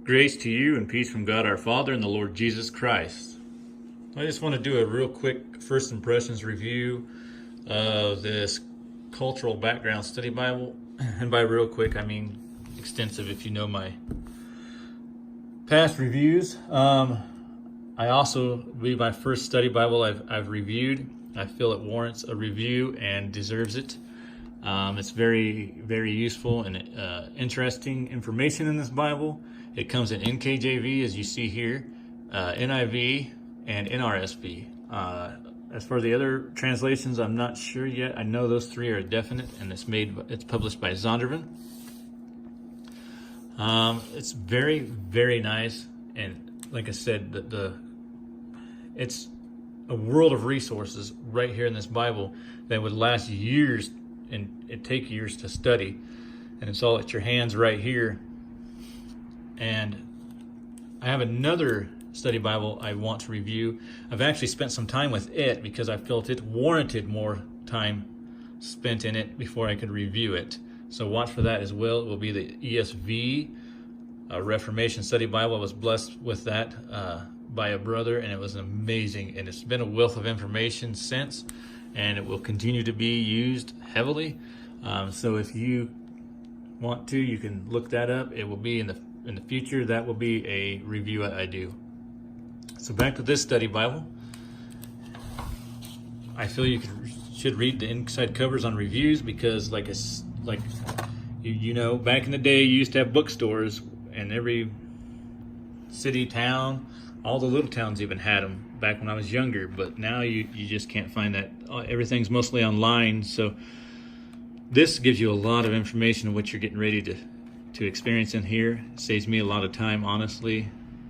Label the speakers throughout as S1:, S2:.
S1: Grace to you and peace from God our Father and the Lord Jesus Christ. I just want to do a real quick first impressions review of this cultural background study Bible. And by real quick, I mean extensive if you know my past reviews. I also believe my first study Bible I've reviewed. I feel it warrants a review and deserves it. It's very, very useful and interesting information in this Bible. It comes in NKJV, as you see here, NIV, and NRSV. As for the other translations, I'm not sure yet. I know those three are definite, and it's published by Zondervan. It's very, very nice, and like I said, it's a world of resources right here in this Bible that would last years, and it take years to study, and it's all at your hands right here. And I have another study Bible I want to review. I've actually spent some time with it because I felt it warranted more time spent in it before I could review it. So watch for that as well. It will be the ESV Reformation Study Bible. I was blessed with that by a brother, and it was amazing. And it's been a wealth of information since, and it will continue to be used heavily. So if you want to, you can look that up. It will be in the future. That will be a review I do. So back to this study Bible. I feel you should read the inside covers on reviews because, you know, back in the day, you used to have bookstores, and every city, town, all the little towns even had them back when I was younger. But now you just can't find that. Everything's mostly online. So this gives you a lot of information on what you're getting ready to experience in here. It saves me a lot of time, honestly,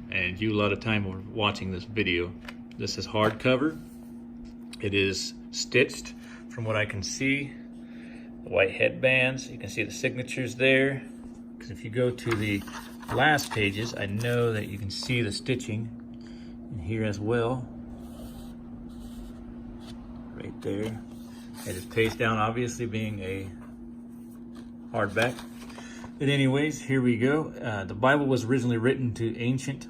S1: and you a lot of time watching this video. This is hardcover. It is stitched from what I can see. The white headbands, you can see the signatures there. Because if you go to the last pages, I know that you can see the stitching in here as well. Right there. It is paged down, obviously being a hardback. But anyways, here we go. The Bible was originally written to ancient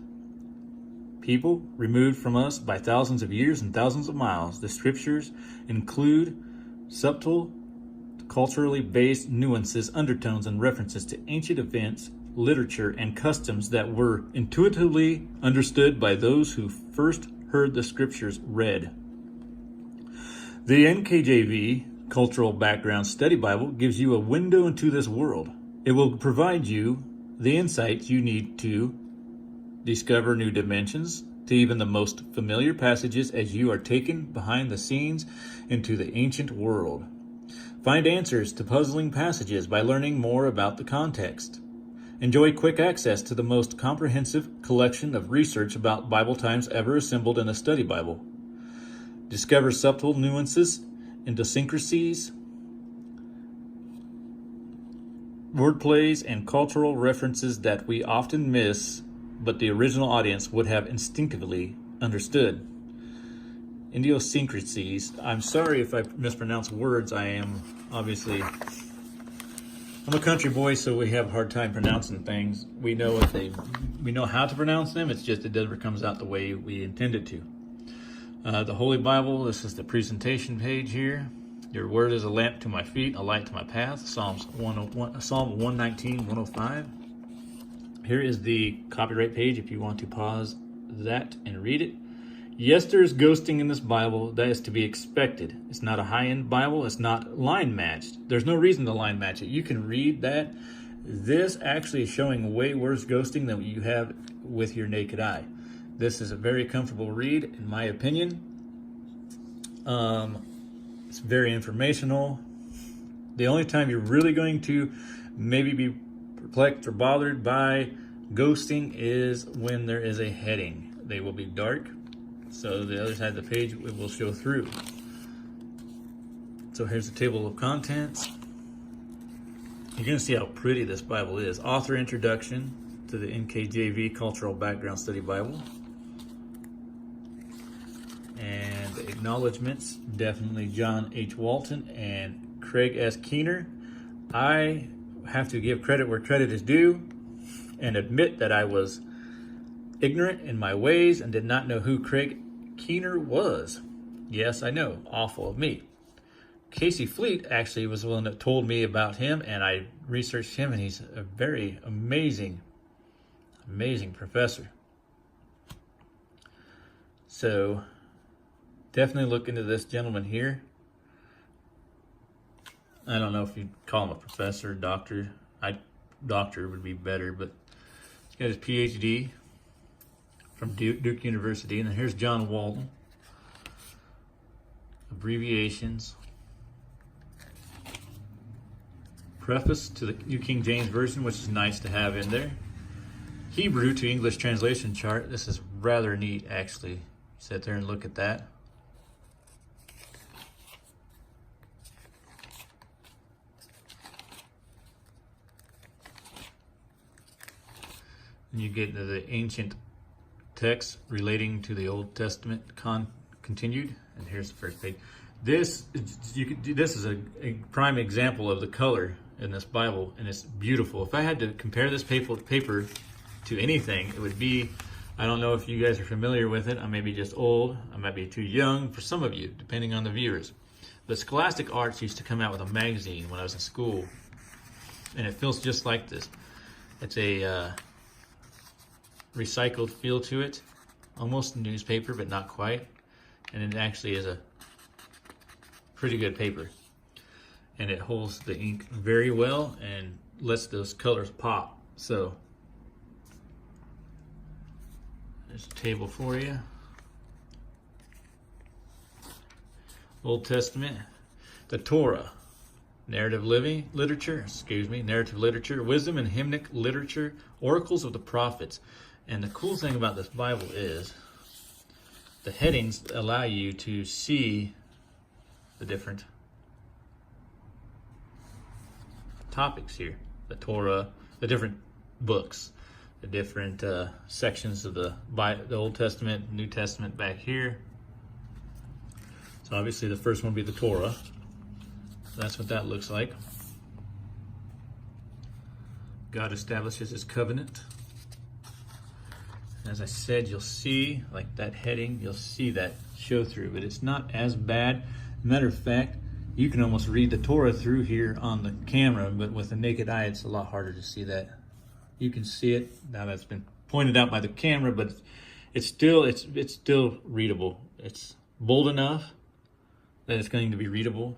S1: people removed from us by thousands of years and thousands of miles. The scriptures include subtle, culturally based nuances, undertones, and references to ancient events, literature, and customs that were intuitively understood by those who first heard the scriptures read. The NKJV Cultural Background Study Bible gives you a window into this world. It will provide you the insights you need to discover new dimensions to even the most familiar passages as you are taken behind the scenes into the ancient world. Find answers to puzzling passages by learning more about the context. Enjoy quick access to the most comprehensive collection of research about Bible times ever assembled in a study Bible. Discover subtle nuances, idiosyncrasies, wordplays, and cultural references that we often miss, but the original audience would have instinctively understood. Idiosyncrasies. I'm sorry if I mispronounce words. I'm a country boy, so we have a hard time pronouncing things. We know how to pronounce them. It's just it never comes out the way we intend it to. The Holy Bible. This is the presentation page here. Your word is a lamp to my feet, a light to my path. Psalm 119, 105. Here is the copyright page if you want to pause that and read it. Yes, there's ghosting in this Bible. That is to be expected. It's not a high-end Bible. It's not line matched. There's no reason to line match it. You can read that. This actually is showing way worse ghosting than what you have with your naked eye. This is a very comfortable read, in my opinion. It's very informational. The only time you're really going to maybe be perplexed or bothered by ghosting is when there is a heading. They will be dark, so the other side of the page it will show through. So here's the table of contents. You're going to see how pretty this Bible is. Author introduction to the NKJV Cultural Background Study Bible. And acknowledgments, definitely John H. Walton and Craig S. Keener. I have to give credit where credit is due. and admit that I was ignorant in my ways and did not know who Craig Keener was. Yes, I know, awful of me. Casey Fleet actually was the one that told me about him, and I researched him, and he's a very amazing professor. So definitely look into this gentleman here. I don't know if you'd call him a professor or doctor. Doctor would be better, but he's got his PhD from Duke University. And then here's John Walton. Abbreviations. Preface to the New King James Version, which is nice to have in there. Hebrew to English translation chart. This is rather neat, actually. Sit there and look at that. And you get into the ancient texts relating to the Old Testament continued. And here's the first page. This is a prime example of the color in this Bible, and it's beautiful. If I had to compare this paper to anything, it would be, I don't know if you guys are familiar with it. I may be just old. I might be too young for some of you, depending on the viewers. But Scholastic Arts used to come out with a magazine when I was in school, and it feels just like this. It's a recycled feel to it, almost a newspaper, but not quite. And it actually is a pretty good paper. And it holds the ink very well and lets those colors pop. So there's a table for you. Old Testament, the Torah, narrative literature, wisdom and hymnic literature, oracles of the prophets. And the cool thing about this Bible is the headings allow you to see the different topics here. The Torah, the different books, the different sections of the Old Testament, New Testament back here. So obviously the first one would be the Torah. That's what that looks like. God establishes his covenant. As I said, you'll see, like that heading, you'll see that show through, but it's not as bad. Matter of fact, you can almost read the Torah through here on the camera, but with the naked eye, it's a lot harder to see that. You can see it. Now that's been pointed out by the camera, but it's still readable. It's bold enough that it's going to be readable.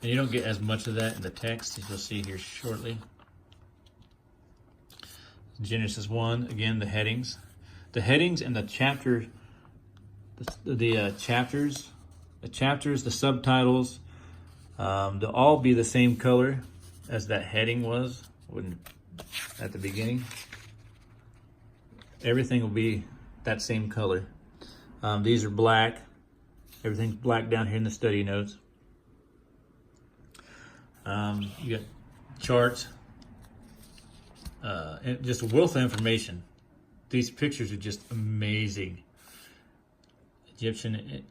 S1: And you don't get as much of that in the text, as you'll see here shortly. Genesis 1, again, the headings. The headings and the chapter, the chapters, the subtitles, they'll all be the same color as that heading was at the beginning. Everything will be that same color. These are black. Everything's black down here in the study notes. You got charts. And just a wealth of information. These pictures are just amazing. Egyptian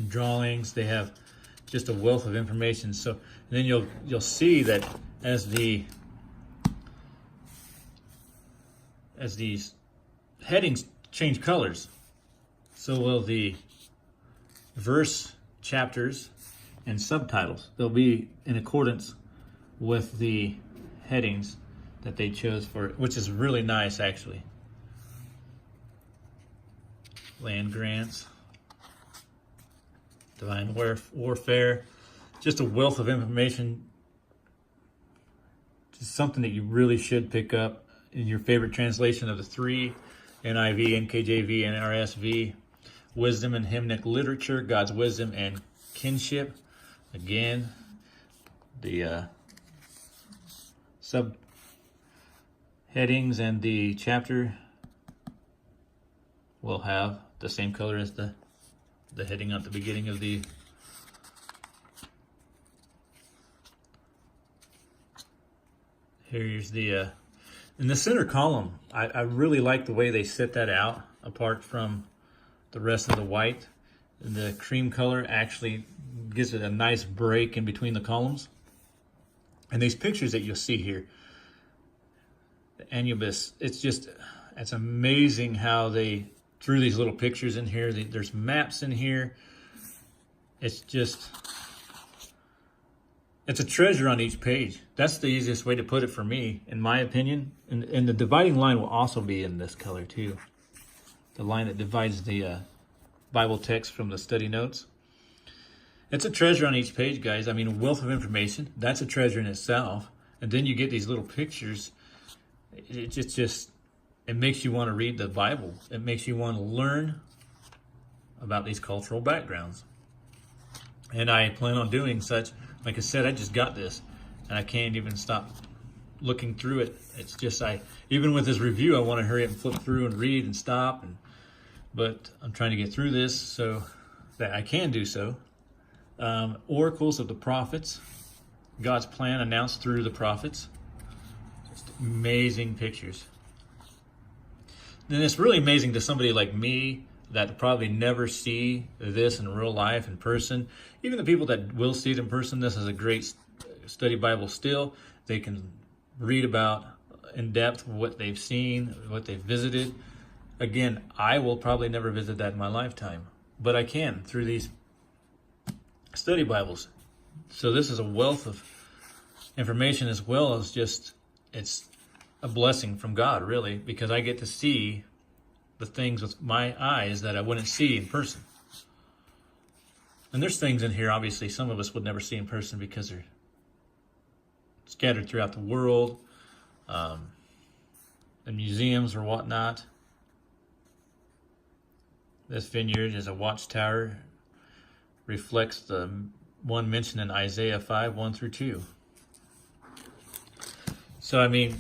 S1: drawings. They have just a wealth of information. So then you'll see that as these headings change colors, so will the verse, chapters, and subtitles. They'll be in accordance with the headings that they chose for it, which is really nice, actually. Land grants, divine warfare, just a wealth of information. Just something that you really should pick up in your favorite translation of the three, NIV, NKJV, and RSV. Wisdom and hymnic literature, God's wisdom and kinship. Again, the subheadings and the chapter will have the same color as the heading at the beginning of the here's the in the center column. I really like the way they set that out apart from the rest of the white. The cream color actually gives it a nice break in between the columns. And these pictures that you'll see here, the Anubis, it's amazing how they threw these little pictures in here. There's maps in here. It's a treasure on each page. That's the easiest way to put it for me, in my opinion. And the dividing line will also be in this color too. The line that divides the Bible text from the study notes. It's a treasure on each page, guys. I mean, a wealth of information. That's a treasure in itself. And then you get these little pictures. It makes you want to read the Bible. It makes you want to learn about these cultural backgrounds. And I plan on doing such. Like I said, I just got this, and I can't even stop looking through it. It's just, even with this review, I want to hurry up and flip through and read and stop. But I'm trying to get through this so that I can do so. Oracles of the prophets, God's plan announced through the prophets. Just amazing pictures. And it's really amazing to somebody like me that probably never see this in real life, in person. Even the people that will see it in person, this is a great study Bible still. They can read about in depth what they've seen, what they've visited. Again, I will probably never visit that in my lifetime, but I can through these study Bibles. So this is a wealth of information, as well as it's a blessing from God, really, because I get to see the things with my eyes that I wouldn't see in person. And there's things in here, obviously, some of us would never see in person because they're scattered throughout the world, in museums or whatnot. This vineyard is a watchtower, reflects the one mentioned in Isaiah 5, 1 through 2. So, I mean,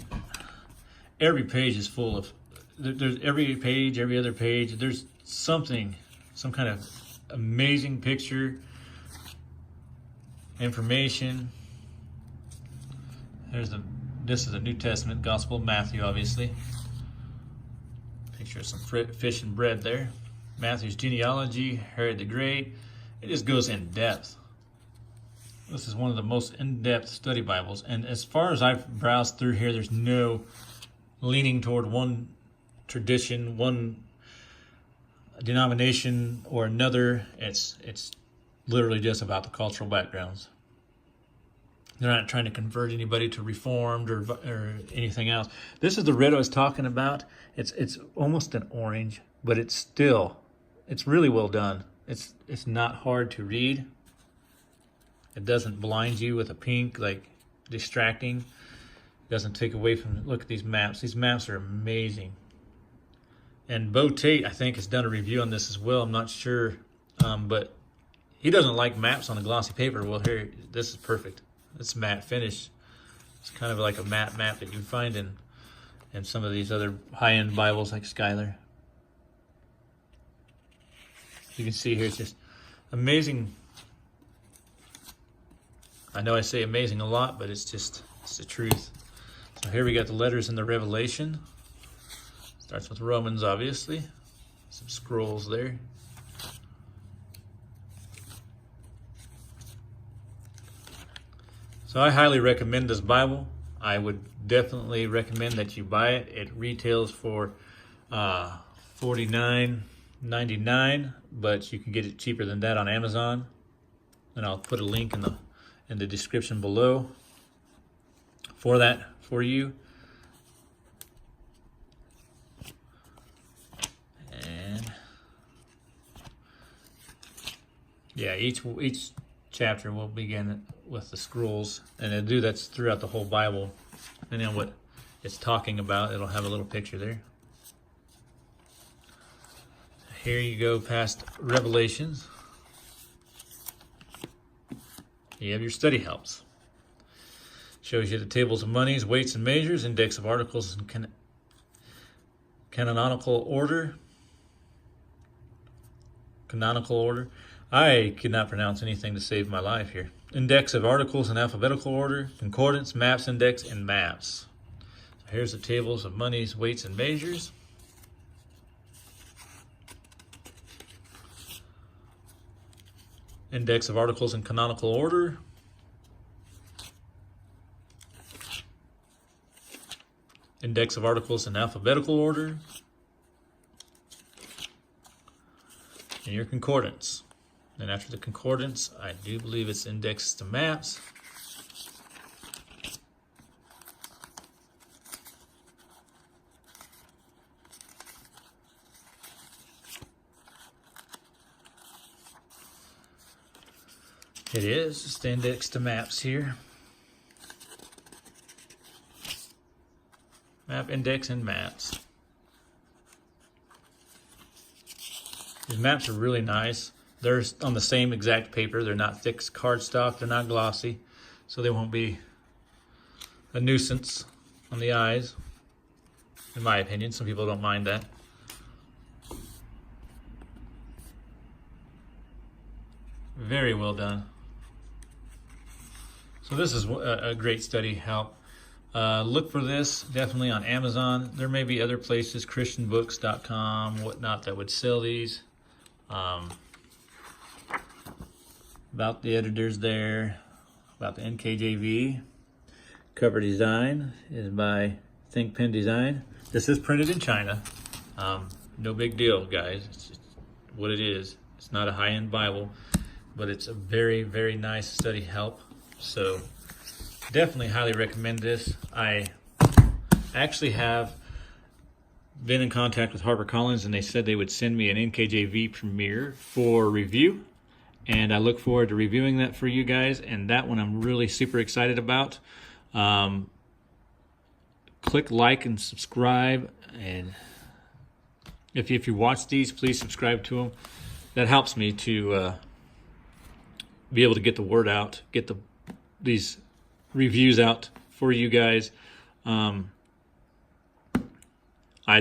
S1: every page is full of, there's every page, every other page, there's something, some kind of amazing picture, information. This is a New Testament, Gospel of Matthew, obviously. Picture of some fish and bread there. Matthew's genealogy, Herod the Great. It just goes in depth. This is one of the most in-depth study Bibles. And as far as I've browsed through here, there's no leaning toward one tradition, one denomination or another. It's literally just about the cultural backgrounds. They're not trying to convert anybody to Reformed or anything else. This is the red I was talking about. It's almost an orange, but it's really well done. It's not hard to read. It doesn't blind you with a pink, like distracting. It doesn't take away from it. Look at these maps. These maps are amazing. And Bo Tate, I think, has done a review on this as well. I'm not sure, but he doesn't like maps on a glossy paper. Well, here, this is perfect. It's matte finish. It's kind of like a matte map that you find in some of these other high-end Bibles like Schuyler. You can see here, it's just amazing. I know I say amazing a lot, but it's the truth. So here we got the letters in the Revelation. Starts with Romans, obviously. Some scrolls there. So I highly recommend this Bible. I would definitely recommend that you buy it. It retails for $49.99, but you can get it cheaper than that on Amazon. And I'll put a link in the description below for that for you. And yeah, each chapter will begin with the scrolls, and that's throughout the whole Bible. Depending on what it's talking about, it'll have a little picture there. Here you go past Revelations. You have your study helps. Shows you the tables of monies, weights and measures, index of articles in canonical order. I could not pronounce anything to save my life here. Index of articles in alphabetical order, concordance, maps index, and maps. So here's the tables of monies, weights, and measures. Index of articles in canonical order. index of articles in alphabetical order, and your concordance. Then after the concordance, I do believe it's indexed to maps. It is. It's the index to maps here. Map index and maps. These maps are really nice. They're on the same exact paper. They're not thick cardstock. They're not glossy, so they won't be a nuisance on the eyes, in my opinion. Some people don't mind that. Very well done. So this is a great study help. Look for this definitely on Amazon. There may be other places, christianbooks.com, whatnot, that would sell these. About the editors there, about the NKJV. Cover design is by Think Pen Design. This is printed in China. No big deal, guys. It's just what it is. It's not a high-end Bible, but it's a very, very nice study help. So definitely highly recommend this. I actually have been in contact with HarperCollins, and they said they would send me an NKJV Premiere for review, and I look forward to reviewing that for you guys. And that one I'm really super excited about. Click like and subscribe, and if you watch these, please subscribe to them. That helps me to be able to get the word out, get these reviews out for you guys. I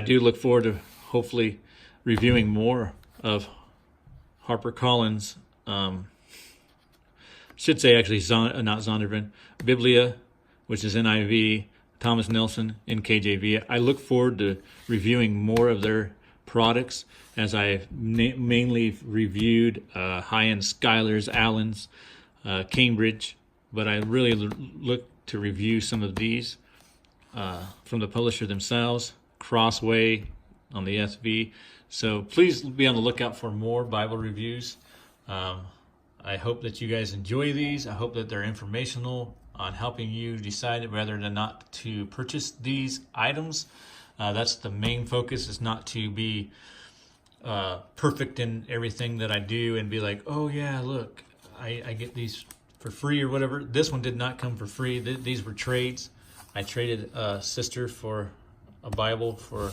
S1: do look forward to hopefully reviewing more of HarperCollins. Should say actually not Zondervan, Biblia, which is NIV, Thomas Nelson, NKJV. I look forward to reviewing more of their products, as I've mainly reviewed high-end Skylers, Allens, Cambridge, but I really look to review some of these from the publisher themselves, Crossway on the SV. So please be on the lookout for more Bible reviews. I hope that you guys enjoy these. I hope that they're informational on helping you decide whether or not to purchase these items. That's the main focus, is not to be perfect in everything that I do and be like, oh yeah, look, I get these for free or whatever. This one did not come for free. These were trades. I traded a sister for a Bible for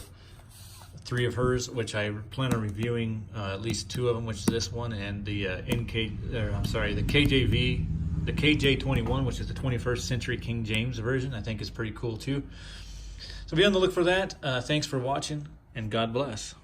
S1: 3 of hers, which I plan on reviewing at least 2 of them, which is this one and the the KJV, the KJ21, which is the 21st century King James version. I think is pretty cool too. So be on the look for that. Thanks for watching, and God bless.